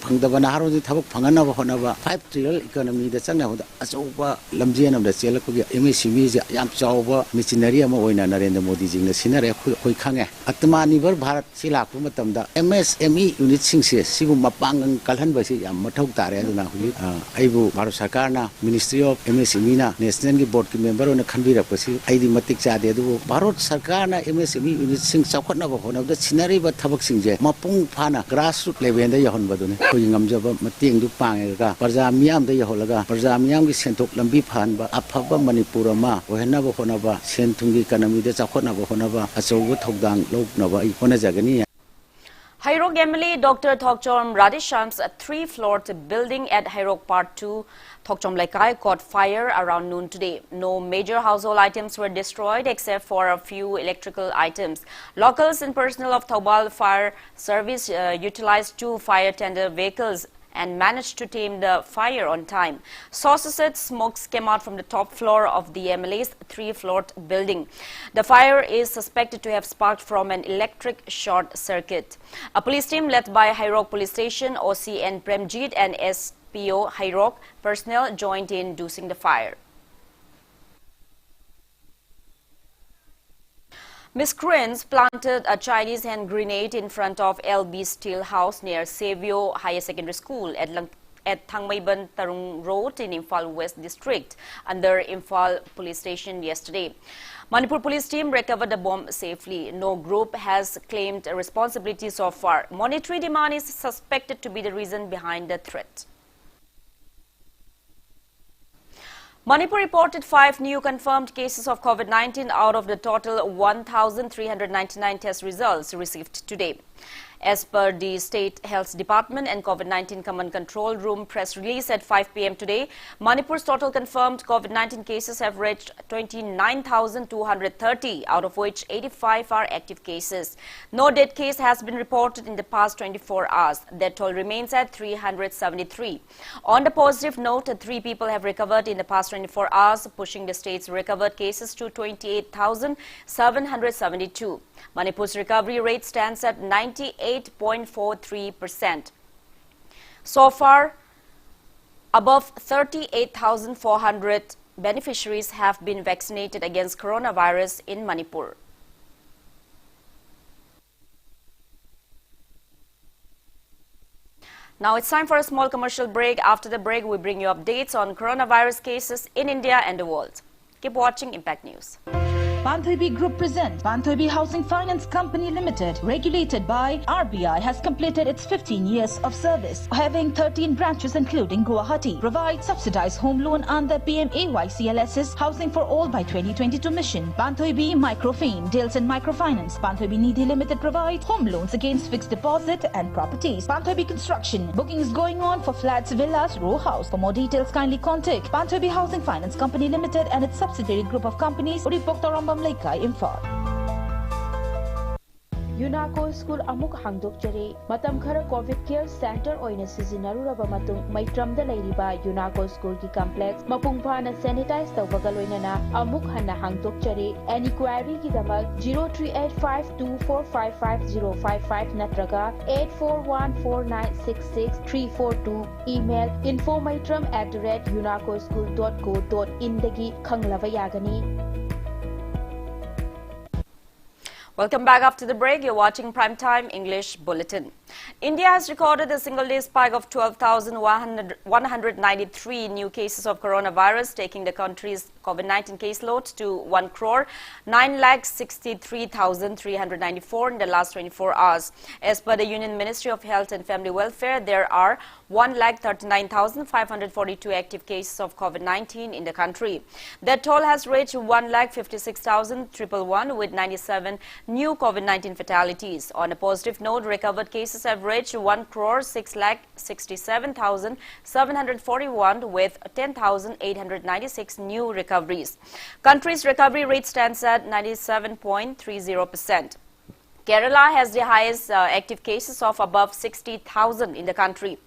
Pangdaba naharoji thabak phanganaba honaba 5 trillion economy da changna achoba lamjian amda chelakgi MSME ja yam chawba machinery ama oina Narendra Modi ji na sinare khoi khange atmanibar bharat silakpu matamda MSME unit singse sibu mapang kalhanba si yam mathau tare aduna hui aibu bharat sarkar na Ministry of MSME na national board ki member ona khanbirakpasi aidi matik chade adu bharat sarkar na MSME unit sing chawkhatnaba honabda sinare ba thabak singje mapung phana grassroots level da yahonbadune Ngamjaba Mating du Panga, Parzamiam de Yaholaga, Parzamiam Sentok Lambi Panba, Apaba Manipurama, Ohenaba Honaba, Sentungi Kanami, the Chakona Honaba, Asogut Hogdang, Lok Nova, Honazagania. Hairok MLA Dr. Thokchom Radisham's 3-floored building at Hairok Part 2, Thokchom Laikai, caught fire around noon today. No major household items were destroyed except for a few electrical items. Locals and personnel of Thobal Fire Service utilized 2 fire tender vehicles and managed to tame the fire on time. Sources said smokes came out from the top floor of the MLA's 3-floored building. The fire is suspected to have sparked from an electric short circuit. A police team led by Hairok Police Station, OCN Premjit and SPO Hairok personnel joined in dousing the fire. Miscreants planted a Chinese hand grenade in front of LB Steel House near Savio Higher Secondary School at Thangmaiban Tarung Road in Imphal West District under Imphal Police Station yesterday. Manipur police team recovered the bomb safely. No group has claimed responsibility so far. Monetary demand is suspected to be the reason behind the threat. Manipur reported 5 new confirmed cases of COVID-19 out of the total 1,399 test results received today. As per the State Health Department and COVID-19 Command Control Room press release at 5 p.m. today, Manipur's total confirmed COVID-19 cases have reached 29,230, out of which 85 are active cases. No death case has been reported in the past 24 hours. Their toll remains at 373. On the positive note, 3 people have recovered in the past 24 hours, pushing the state's recovered cases to 28,772. Manipur's recovery rate stands at 98.43%. So far, above 38,400 beneficiaries have been vaccinated against coronavirus in Manipur. Now it's time for a small commercial break. After the break, we bring you updates on coronavirus cases in India and the world. Keep watching Impact News. Panthoibi Group presents Panthoibi Housing Finance Company Limited, regulated by RBI, has completed its 15 years of service, having 13 branches including Guwahati. Provides subsidized home loan under PMAYCLS's Housing for All by 2022 mission. Panthoibi Microfin deals in microfinance. Panthoibi Nidhi Limited provides home loans against fixed deposit and properties. Panthoibi Construction booking is going on for flats, villas, row house. For more details, kindly contact Panthoibi Housing Finance Company Limited and its subsidiary group of companies, Uripokta Rambam Laikai, Imphal. UNACO School amuk hangdokjari. Matam khara COVID Care Center oina sizinaruraba matung maitramda leiriba UNACO School ki complex mapung phana sanitize tawbaga loinana amuk hanna hangdokjari. Any query ki damak 0385245555 natraga 8414966342 email info@unacoschool.co.in dagi khanglava yagani. Welcome back after the break. You're watching Primetime English Bulletin. India has recorded a single-day spike of 12,193 new cases of coronavirus, taking the country's COVID-19 caseload to 1,963,394 in the last 24 hours. As per the Union Ministry of Health and Family Welfare, there are 1,39,542 active cases of COVID-19 in the country. That toll has reached 1,56,111 with 97 new COVID-19 fatalities. On a positive note, recovered cases have reached 1,667,741 with 10,896 new recoveries. Country's recovery rate stands at 97.30%. Kerala has the highest active cases of above 60,000 in the country.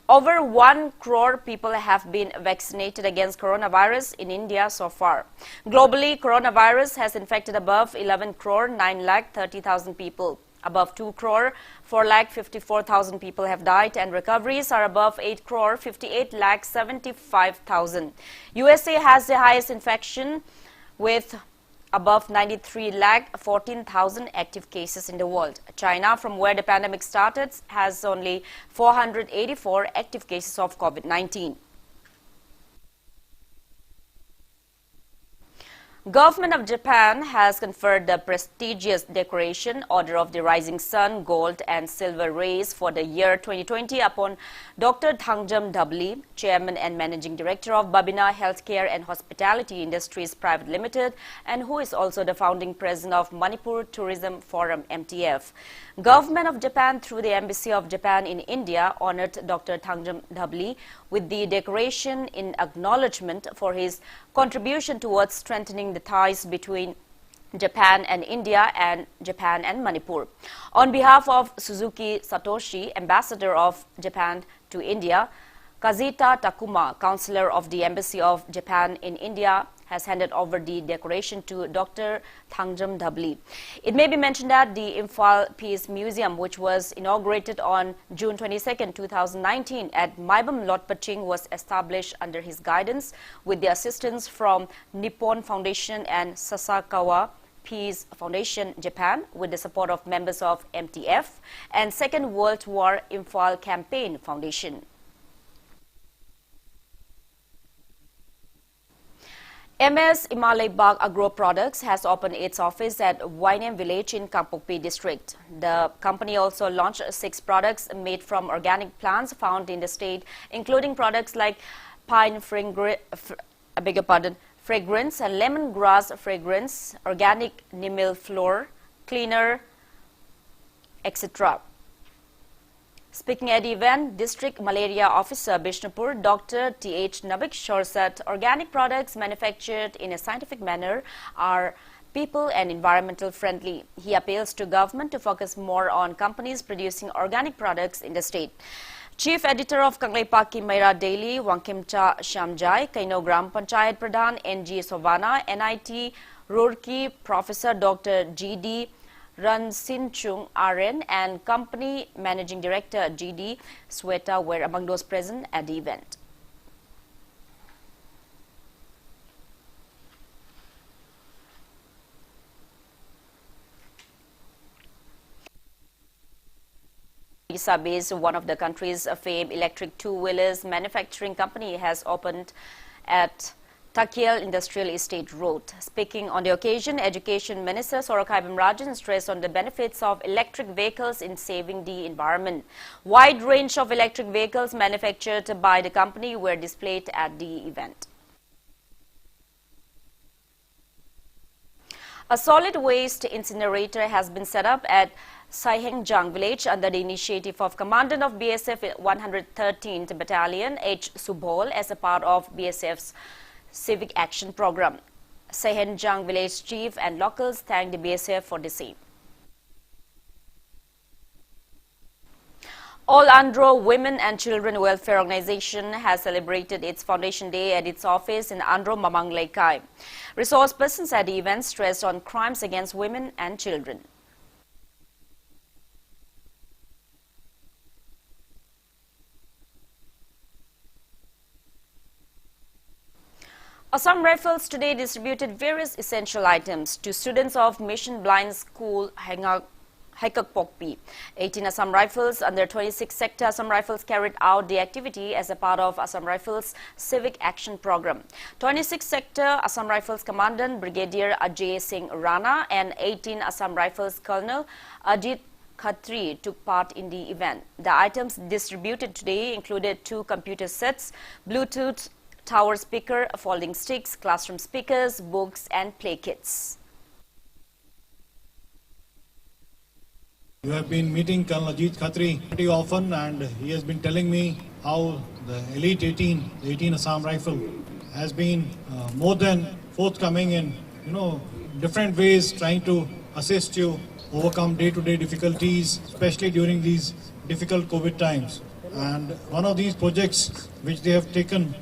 Over 1 crore people have been vaccinated against coronavirus in India so far. Globally, coronavirus has infected above 11 crore 9,30,000 people. Above 2 crore 4,54,000 people have died, and recoveries are above 8 crore 58,75,000. USA has the highest infection with above 93,14,000 active cases in the world. China, from where the pandemic started, has only 484 active cases of COVID-19. Government of Japan has conferred the prestigious decoration Order of the Rising Sun Gold and Silver Rays for the year 2020 upon Dr. Thangjam Dabli, Chairman and Managing Director of Babina Healthcare and Hospitality Industries Private Limited, and who is also the founding president of Manipur Tourism Forum (MTF). Government of Japan, through the Embassy of Japan in India, honored Dr. Thangjam Dabli with the decoration in acknowledgement for his contribution towards strengthening the ties between Japan and India and Japan and Manipur. On behalf of Suzuki Satoshi, Ambassador of Japan to India, Kazuta Takuma, Counselor of the Embassy of Japan in India, has handed over the decoration to Dr. Thangjam Dabli. It may be mentioned that the Imphal Peace Museum, which was inaugurated on June 22, 2019 at Maibam Lotpaching, was established under his guidance with the assistance from Nippon Foundation and Sasakawa Peace Foundation, Japan, with the support of members of MTF and Second World War Imphal Campaign Foundation. MS Imalay Bag Agro Products has opened its office at Wainem village in Kampokpi district. The company also launched 6 products made from organic plants found in the state, including products like pine fragrance, and lemongrass fragrance, organic nimil flour, cleaner, etc. Speaking at the event, District Malaria Officer Bishnupur, Dr. T.H. Nabik said organic products manufactured in a scientific manner are people and environmental friendly. He appeals to government to focus more on companies producing organic products in the state. Chief Editor of Kangleipak Maira Daily, Wangkimcha Shamjai, Kaino Gram Panchayat Pradhan N.G. Sovana, NIT Roorkee Professor Dr. G.D. Ransinchung RN and Company Managing Director G.D. Sweta were among those present at the event. Isabis, one of the country's famed electric two-wheelers manufacturing company, has opened at Takiel Industrial Estate Road. Speaking on the occasion, Education Minister Sorakaibam Rajan stressed on the benefits of electric vehicles in saving the environment. Wide range of electric vehicles manufactured by the company were displayed at the event. A solid waste incinerator has been set up at Saihengjang village under the initiative of Commandant of BSF 113th Battalion H. Subhol as a part of BSF's Civic Action Program. Saihengjang village chief and locals thanked the BSF for the same. All Andhra Women and Children Welfare Organization has celebrated its Foundation Day at its office in Andhra Mamanglekai. Resource persons at the event stressed on crimes against women and children. Assam Rifles today distributed various essential items to students of Mission Blind School Haikakpokpi. 18 Assam Rifles under 26 Sector Assam Rifles carried out the activity as a part of Assam Rifles Civic Action Program. 26 Sector Assam Rifles Commandant Brigadier Ajay Singh Rana and 18 Assam Rifles Colonel Ajit Khatri took part in the event. The items distributed today included 2 computer sets, Bluetooth tower speaker, folding sticks, classroom speakers, books and play kits. You have been meeting Colonel Ajit Khatri pretty often, and he has been telling me how the Elite 18 Assam Rifle has been more than forthcoming in different ways, trying to assist you overcome day-to-day difficulties, especially during these difficult COVID times. And one of these projects which they have taken,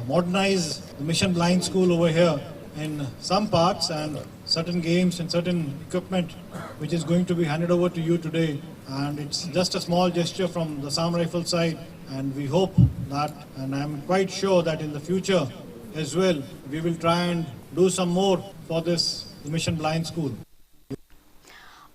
modernize the Mission Blind School over here in some parts, and certain games and certain equipment which is going to be handed over to you today. And it's just a small gesture from the Assam Rifle side, and we hope that, and I'm quite sure that in the future as well, we will try and do some more for this Mission Blind School.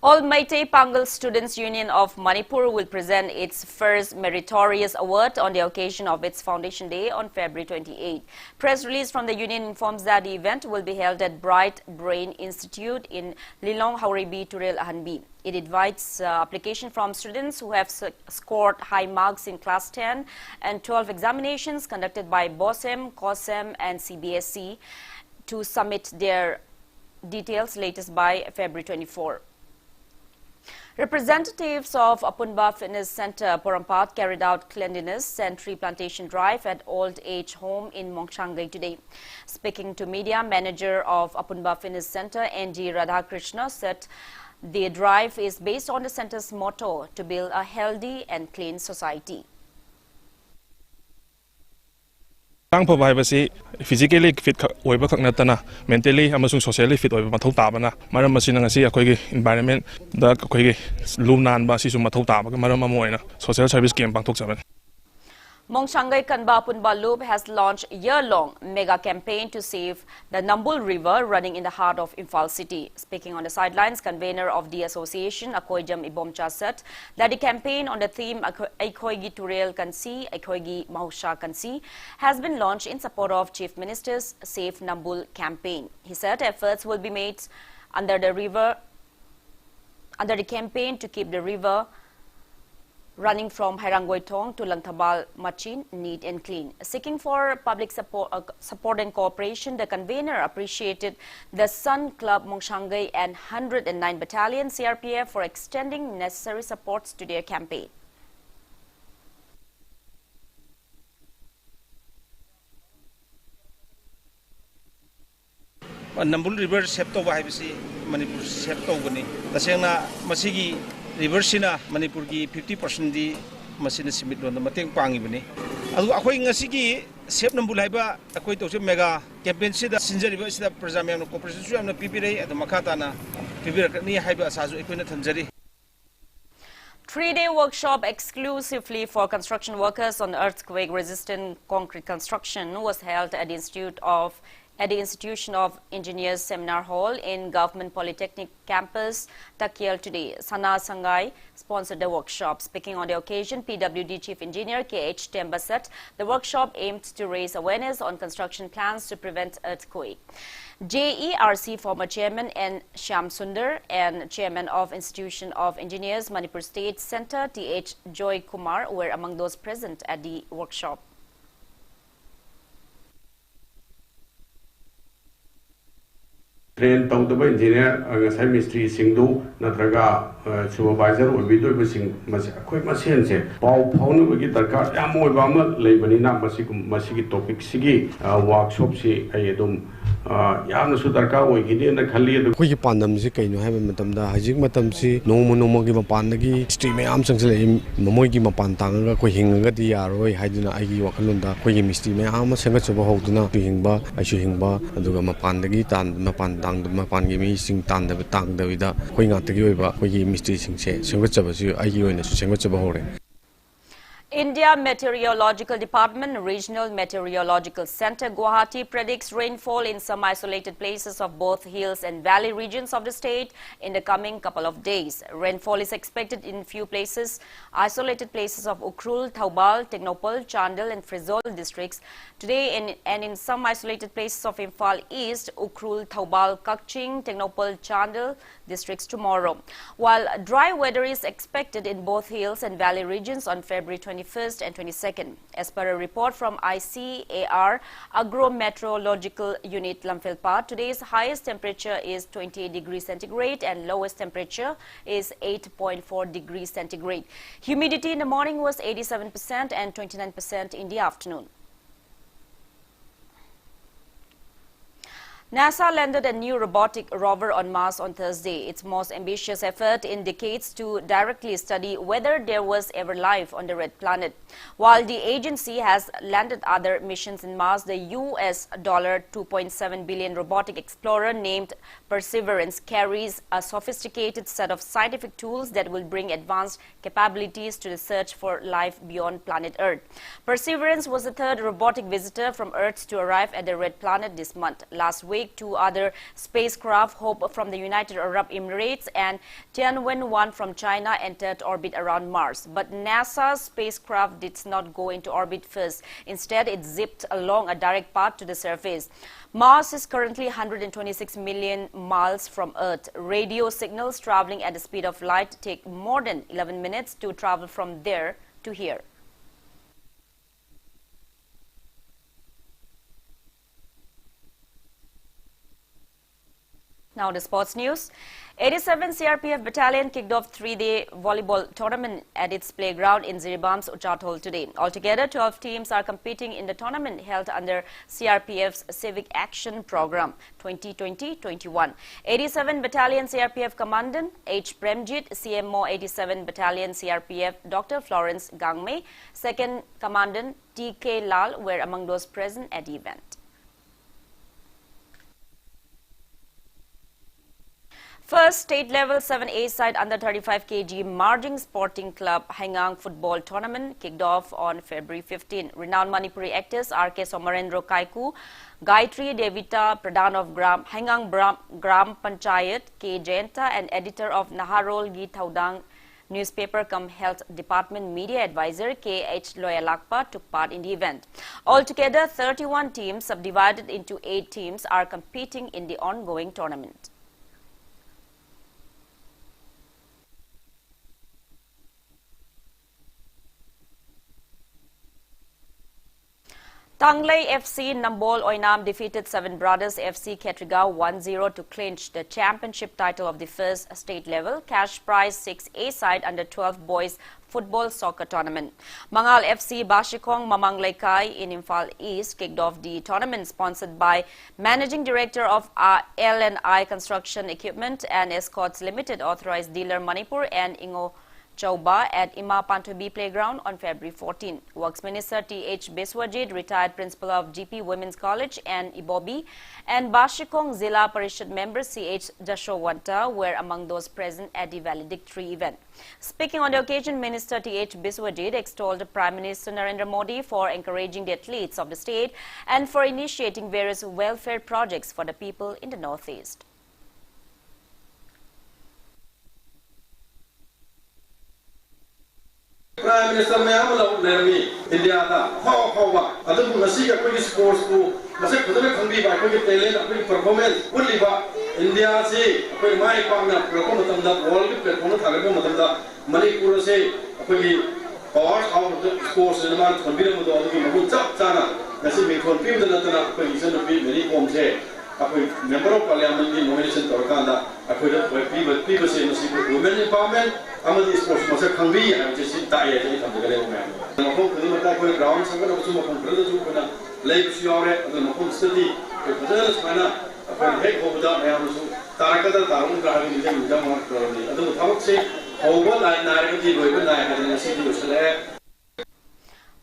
All Meitei Pangal Students Union of Manipur will present its first meritorious award on the occasion of its Foundation Day on February 28. Press release from the union informs that the event will be held at Bright Brain Institute in Lilong Hauribi Turel Ahanbi. It invites application from students who have scored high marks in class 10 and 12 examinations conducted by BOSEM, COSEM and CBSE to submit their details latest by February 24. Representatives of Apunba Fitness Center, Porampat, carried out cleanliness and tree plantation drive at Old Age Home in Mongshangai today. Speaking to media, manager of Apunba Fitness Center, NG Radhakrishna, said the drive is based on the center's motto to build a healthy and clean society. Physically fit oiba khaknatana mentally amasung socially fit oiba mathau tabana maram masina ngasi akhoi environment da akhoi lumnan ba sisu mathau taba maram amoina social service camp pangthok chaban. Mongshangai Kanba Apunba Loop has launched a year-long mega campaign to save the Nambul River running in the heart of Imphal City. Speaking on the sidelines, convener of the association, Akoijam Ibomcha, said that the campaign on the theme Aikoigi Turel Kansi, Aikoigi Mahusha Kansi has been launched in support of Chief Minister's Safe Nambul campaign. He said efforts will be made under the campaign to keep the river running from Hairangoi to Langthabal Machin neat and clean. Seeking for public support and cooperation, the convener appreciated the Sun Club Mongshangai and 109 Battalion CRPF for extending necessary supports to their campaign. Nambul River septo bahibisi Manipur septo bani. Tasengna masigi River sina Manipur ki 50% di masina simit lo na mateng pangi bani. Adu akoi ngasigi sep Nambul haiba akoi to mega campaign sida sinjari ba sida prajamya no cooperation su amna pipirei adu makata na pipira ni haiba asazu ekoi na thanjari. 3-day workshop exclusively for construction workers on earthquake-resistant concrete construction was held at the Institution of Engineers Seminar Hall in Government Polytechnic Campus, Takiel today. Sana Sangai sponsored the workshop. Speaking on the occasion, PWD Chief Engineer K.H. Temba said the workshop aimed to raise awareness on construction plans to prevent earthquake. JERC former Chairman N. Shyam Sundar and Chairman of Institution of Engineers Manipur State Center T.H. Joy Kumar were among those present at the workshop. Train tawdaba engineer ngasai mystery singdu natraga supervisor oibidoi sing akhoi masen se pau phauno bagi darkar yam oiba ma leibani na masigi topic sigi workshop si ai adum ꯌꯥꯝꯅꯁꯨ ꯗꯔꯀꯥꯔ ꯑꯣꯏꯒꯅꯤꯅ ꯈꯜꯂꯤ ꯑꯗꯨ ꯑꯩꯈꯣꯏꯒꯤ ꯄꯥꯟꯗꯝꯁꯤ ꯀꯩꯅꯣ ꯍꯥꯏꯕ ꯃꯇꯝꯗ ꯍꯧꯖꯤꯛ ꯃꯇꯝꯁꯤ ꯅꯣꯡꯃꯒꯤ ꯃꯄꯥꯟꯗꯒꯤ ꯏꯁꯇ꯭ꯔꯤ ꯃꯌꯥꯝ ꯆꯪꯁꯤꯜꯂꯛꯏ ꯃꯣꯏꯒꯤ ꯃꯄꯥꯟ ꯇꯥꯡꯉꯒ ꯑꯩꯈꯣꯏ ꯍꯤꯡꯉꯒꯗꯤ ꯌꯥꯔꯣꯏ ꯍꯥꯏꯗꯨꯅ ꯑꯩꯒꯤ ꯋꯥꯈꯜꯂꯣꯟꯗ ꯑꯩꯈꯣꯏꯒꯤ ꯃꯤꯁꯇ꯭ꯔꯤ ꯃꯌꯥꯝ ꯑꯃ ꯁꯦꯝꯒꯠꯆꯕ ꯍꯧꯗꯨꯅ ꯍꯤꯡꯕ ꯑꯩꯁꯨ ꯍꯤꯡꯕ ꯑꯗꯨꯒ ꯃꯄꯥꯟꯒꯤ ꯃꯤꯁꯤꯡ ꯇꯥꯡꯗꯕꯤꯗ ꯑꯩꯈꯣꯏ ꯉꯥꯛꯇꯒꯤ ꯑꯣꯏꯕ ꯑꯩꯈꯣꯏꯒꯤ ꯃꯤꯁꯇ꯭ꯔꯤꯁꯤꯡꯁꯦ ꯁꯦꯝꯒꯠꯆꯕꯁꯤ ꯑꯩꯒꯤ ꯑꯣꯏꯅꯁꯨ ꯁꯦꯝꯒꯠꯆꯕ ꯍꯧꯔꯦ India Meteorological Department Regional Meteorological Center Guwahati predicts rainfall in some isolated places of both hills and valley regions of the state in the coming couple of days. Rainfall is expected in few places, isolated places of Ukhrul, Thaubal, Technopal, Chandel and Frizol districts today and in some isolated places of Imphal East, Ukhrul, Thaubal, Kakching, Technopal, Chandel districts tomorrow. While dry weather is expected in both hills and valley regions on February 21st and 22nd. As per a report from ICAR Agro-Meteorological Unit Lamphilpa, today's highest temperature is 28 degrees centigrade and lowest temperature is 8.4 degrees centigrade. Humidity in the morning was 87% and 29% in the afternoon. NASA landed a new robotic rover on Mars on Thursday, its most ambitious effort in decades to directly study whether there was ever life on the red planet. While the agency has landed other missions in Mars, the US $2.7 billion robotic explorer named Perseverance carries a sophisticated set of scientific tools that will bring advanced capabilities to the search for life beyond planet Earth. Perseverance was the third robotic visitor from Earth to arrive at the red planet this month. Last week, two other spacecraft, Hope from the United Arab Emirates and Tianwen-1 from China, entered orbit around Mars. But NASA's spacecraft did not go into orbit first. Instead, it zipped along a direct path to the surface. Mars is currently 126 million miles from Earth. Radio signals traveling at the speed of light take more than 11 minutes to travel from there to here. Now the sports news. 87 CRPF Battalion kicked off three-day volleyball tournament at its playground in Ziribam's Uchatol today. Altogether, 12 teams are competing in the tournament held under CRPF's Civic Action Program 2020-21. 87 Battalion CRPF Commandant H. Premjit, CMO 87 Battalion CRPF Dr. Florence Gangme, Second Commandant T.K. Lal were among those present at the event. First state-level 7A side under 35 kg Marjing Sporting Club Hangang Football Tournament kicked off on February 15. Renowned Manipuri actors R.K. Somarendra Kaiku, Gayatri Devita, Pradhan of Hangang Gram Panchayat, K. Jayanta, and editor of Naharol Gi Thaudang newspaper cum health department media advisor K.H. Loyalakpa took part in the event. Altogether, 31 teams subdivided into 8 teams are competing in the ongoing tournament. Tanglei FC Nambol Oinam defeated Seven Brothers FC Ketrigao 1-0 to clinch the championship title of the first state level cash prize 6A side under 12 boys football soccer tournament. Mangal FC Bashikong Mamanglaikai in Imphal East kicked off the tournament sponsored by Managing Director of L&I Construction Equipment and Escorts Limited authorized dealer Manipur and Ingo Chauba at Ima Pantobi Playground on February 14. Works Minister T.H. Biswajit, retired Principal of GP Women's College and Ibobi, and Bashikong Zilla Parishad member C.H. Dashowanta were among those present at the valedictory event. Speaking on the occasion, Minister T.H. Biswajit extolled Prime Minister Narendra Modi for encouraging the athletes of the state and for initiating various welfare projects for the people in the Northeast. Prime Minister Mayamala Nermi, India, Hawa, Adu Nasika, sports school, Masik, by talent, performance, Uliva, India, say, my partner, Prokomatam, World, Prokomatam, Manipur, say, powers out of the sports in the month, Convivium, Chana, Nasi, computer, many homes here. Member of Parliament in nomination to Orkanda, people say women empowerment, Amadi sports must have be and just tired of the government. The Mahon ground, some of the Brothers, Lake Shore, the Mahon City, फजन सुमायना हेक होबदा मयामसु तारकदा तारुन गाबि निजे निजा मार करनी अदु थबक से होबो नायबति लोइबो नायबति सिदि उसले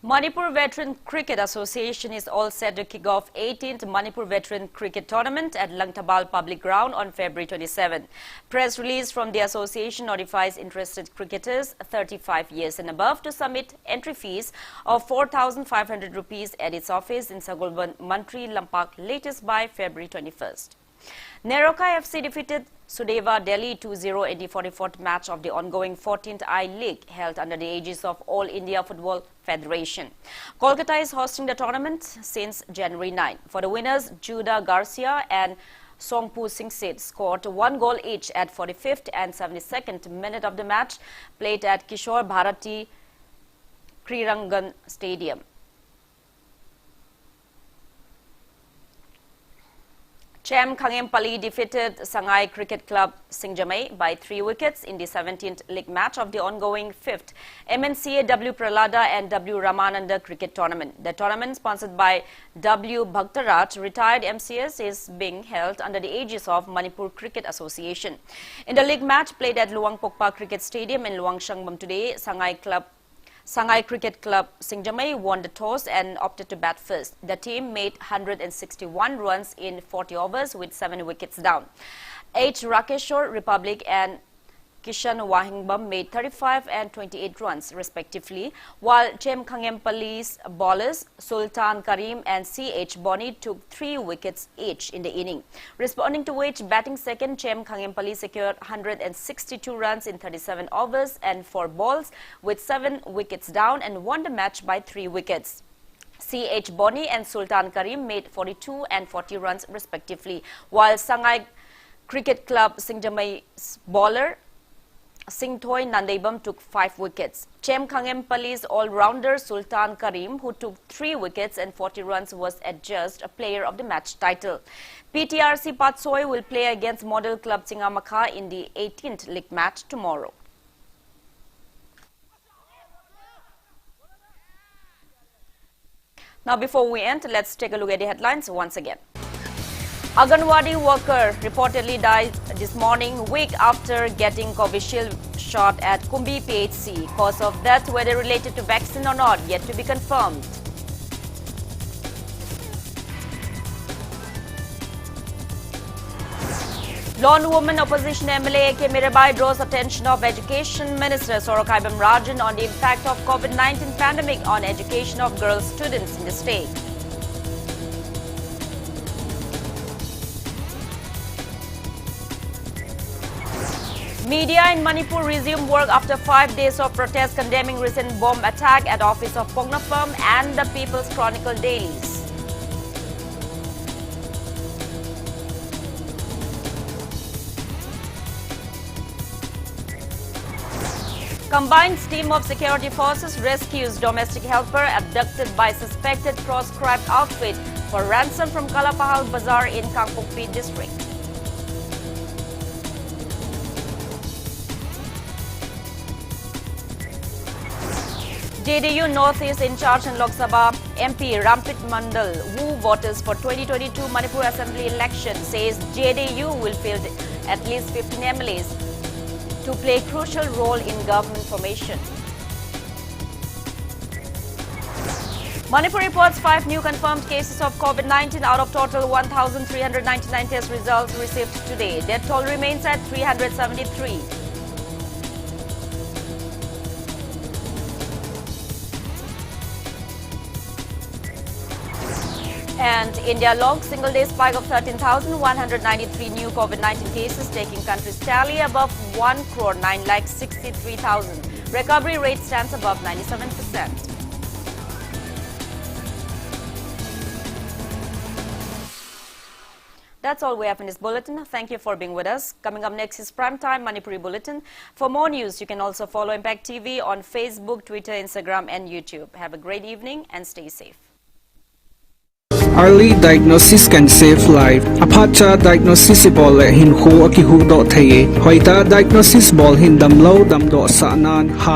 Manipur Veteran Cricket Association is all set to kick off 18th Manipur Veteran Cricket Tournament at Langtabal Public Ground on February 27. Press release from the association notifies interested cricketers 35 years and above to submit entry fees of 4,500 rupees at its office in Sagulban, Mantri, Lampak latest by February 21st. Neroka FC defeated Sudeva Delhi 2-0 in the 44th match of the ongoing 14th I League held under the aegis of All India Football Federation. Kolkata is hosting the tournament since January 9. For the winners, Judah Garcia and Songpu Singsit scored 1 goal each at 45th and 72nd minute of the match played at Kishore Bharati Krirangan Stadium. Chem Khangempally defeated Sangai Cricket Club Singjamei by 3 wickets in the 17th league match of the ongoing 5th MNCA W Pralada and W Ramananda Cricket Tournament. The tournament, sponsored by W Bhaktaraj, retired MCS, is being held under the aegis of Manipur Cricket Association. In the league match played at Luang Pokpa Cricket Stadium in Luang Shangbam today, Sangai Cricket Club Singjamei won the toss and opted to bat first. The team made 161 runs in 40 overs with 7 wickets down. H. Rakeshwar Republic and Kishan Wahingbam made 35 and 28 runs respectively, while Chem Khangempalli's bowlers Sultan Karim and C.H. Boni took 3 wickets each in the inning. Responding to which, batting second, Chem Khangempalli secured 162 runs in 37 overs and 4 balls with 7 wickets down and won the match by 3 wickets. C.H. Boni and Sultan Karim made 42 and 40 runs respectively, while Sangai Cricket Club Singjamei's bowler Singthoi Nandaibam took 5 wickets. Chem Khangempalli's all-rounder Sultan Karim, who took 3 wickets and 40 runs, was adjudged a player of the match title. PTRC Patsoi will play against Model Club Singamakha in the 18th league match tomorrow. Now, before we end, let's take a look at the headlines once again. Anganwadi worker reportedly died this morning, week after getting Covishield shot at Kumbi PHC. Cause of death, whether related to vaccine or not, yet to be confirmed. Lone woman opposition MLA A.K. Mirabai draws attention of Education Minister Sorokaibam Rajan on the impact of COVID-19 pandemic on education of girl students in the state. Media in Manipur resumed work after 5 days of protest condemning recent bomb attack at office of Pongnapam and the People's Chronicle dailies. Combined team of security forces rescues domestic helper abducted by suspected proscribed outfit for ransom from Kalapahal Bazaar in Kangpokpi district. JDU Northeast in charge in Lok Sabha MP Rampit Mandal, who voters for 2022 Manipur Assembly election, says JDU will field at least 15 MLAs to play a crucial role in government formation. Manipur reports 5 new confirmed cases of COVID-19 out of total 1,399 test results received today. Death toll remains at 373. And India logged single-day spike of 13,193 new COVID-19 cases, taking country's tally above 1,963,000. Recovery rate stands above 97%. That's all we have in this bulletin. Thank you for being with us. Coming up next is Primetime Manipuri Bulletin. For more news, you can also follow Impact TV on Facebook, Twitter, Instagram, and YouTube. Have a great evening and stay safe. Early diagnosis can save life. Apacha diagnosis ball hin khu aki hu do thaye. Hoita diagnosis ball hin dam lo dam do sa nan ha